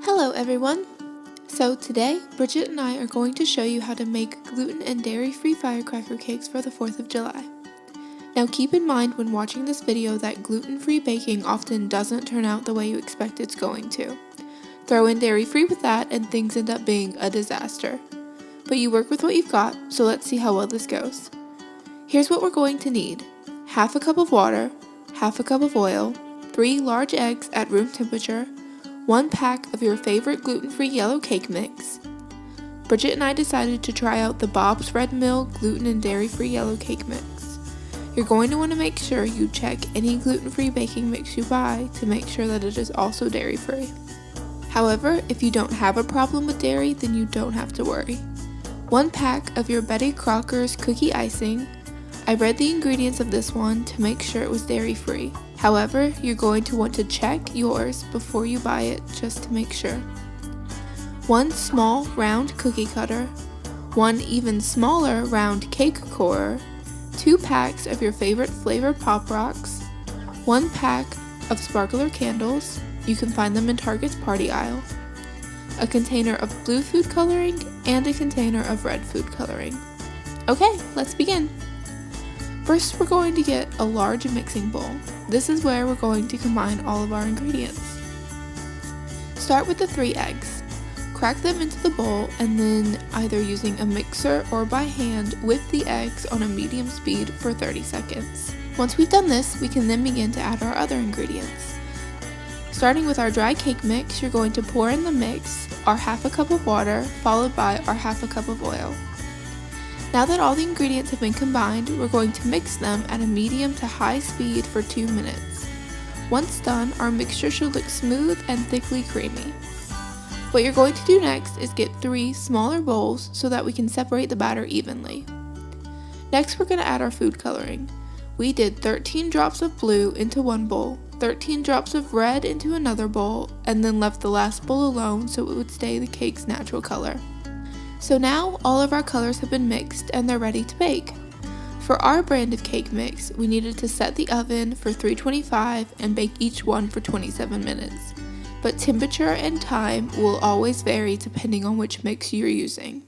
Hello everyone! So today, Brigitte and I are going to show you how to make gluten and dairy-free firecracker cakes for the 4th of July. Now keep in mind when watching this video that gluten-free baking often doesn't turn out the way you expect it's going to. Throw in dairy-free with that and things end up being a disaster. But you work with what you've got, so let's see how well this goes. Here's what we're going to need. Half a cup of water, half a cup of oil, 3 large eggs at room temperature, 1 pack of your favorite gluten-free yellow cake mix. Brigitte and I decided to try out the Bob's Red Mill gluten and dairy-free yellow cake mix. You're going to want to make sure you check any gluten-free baking mix you buy to make sure that it is also dairy-free. However, if you don't have a problem with dairy, then you don't have to worry. 1 pack of your Betty Crocker's cookie icing. I read the ingredients of this one to make sure it was dairy-free. However, you're going to want to check yours before you buy it just to make sure. 1 small round cookie cutter, 1 even smaller round cake corer, 2 packs of your favorite flavored Pop Rocks, 1 pack of sparkler candles, you can find them in Target's party aisle, a container of blue food coloring, and a container of red food coloring. Okay, let's begin. First, we're going to get a large mixing bowl. This is where we're going to combine all of our ingredients. Start with the 3 eggs. Crack them into the bowl and then either using a mixer or by hand whip the eggs on a medium speed for 30 seconds. Once we've done this, we can then begin to add our other ingredients. Starting with our dry cake mix, you're going to pour in the mix our half a cup of water followed by our half a cup of oil. Now that all the ingredients have been combined, we're going to mix them at a medium to high speed for 2 minutes. Once done, our mixture should look smooth and thickly creamy. What you're going to do next is get 3 smaller bowls so that we can separate the batter evenly. Next, we're going to add our food coloring. We did 13 drops of blue into one bowl, 13 drops of red into another bowl, and then left the last bowl alone so it would stay the cake's natural color. So now all of our colors have been mixed and they're ready to bake. For our brand of cake mix, we needed to set the oven for 325 and bake each one for 27 minutes. But temperature and time will always vary depending on which mix you're using.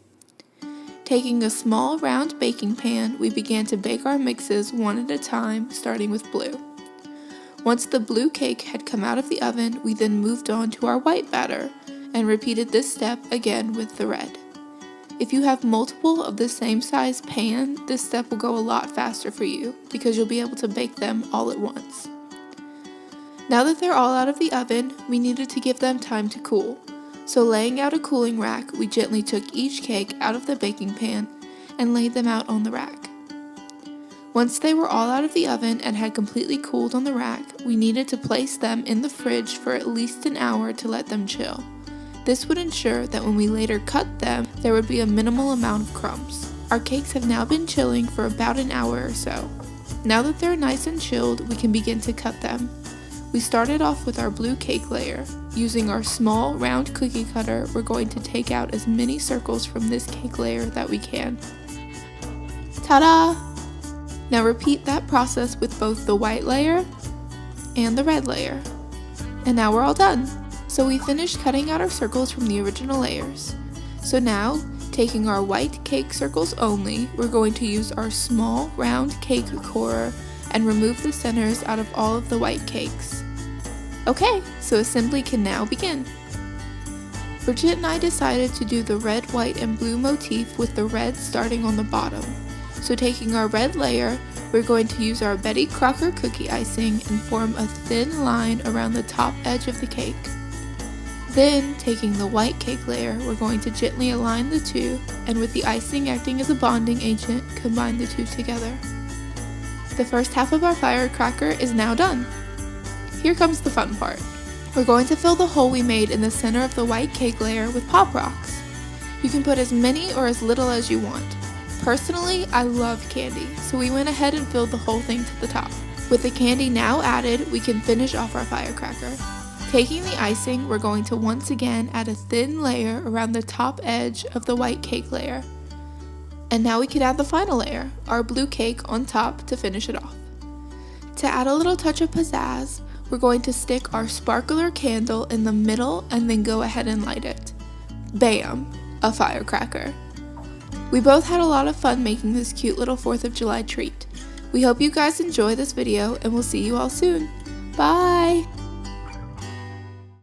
Taking a small round baking pan, we began to bake our mixes one at a time, starting with blue. Once the blue cake had come out of the oven, we then moved on to our white batter and repeated this step again with the red. If you have multiple of the same size pan, this step will go a lot faster for you because you'll be able to bake them all at once. Now that they're all out of the oven, we needed to give them time to cool. So laying out a cooling rack, we gently took each cake out of the baking pan and laid them out on the rack. Once they were all out of the oven and had completely cooled on the rack, we needed to place them in the fridge for at least an hour to let them chill. This would ensure that when we later cut them, there would be a minimal amount of crumbs. Our cakes have now been chilling for about an hour or so. Now that they're nice and chilled, we can begin to cut them. We started off with our blue cake layer. Using our small round cookie cutter, we're going to take out as many circles from this cake layer that we can. Ta-da! Now repeat that process with both the white layer and the red layer. And now we're all done. So we finished cutting out our circles from the original layers. So now, taking our white cake circles only, we're going to use our small round cake corer and remove the centers out of all of the white cakes. Okay, so assembly can now begin. Brigitte and I decided to do the red, white, and blue motif with the red starting on the bottom. So taking our red layer, we're going to use our Betty Crocker cookie icing and form a thin line around the top edge of the cake. Then, taking the white cake layer, we're going to gently align the two, and with the icing acting as a bonding agent, combine the two together. The first half of our firecracker is now done. Here comes the fun part. We're going to fill the hole we made in the center of the white cake layer with Pop Rocks. You can put as many or as little as you want. Personally, I love candy, so we went ahead and filled the whole thing to the top. With the candy now added, we can finish off our firecracker. Taking the icing, we're going to once again add a thin layer around the top edge of the white cake layer. And now we can add the final layer, our blue cake on top to finish it off. To add a little touch of pizzazz, we're going to stick our sparkler candle in the middle and then go ahead and light it. Bam! A firecracker. We both had a lot of fun making this cute little 4th of July treat. We hope you guys enjoy this video and we'll see you all soon. Bye!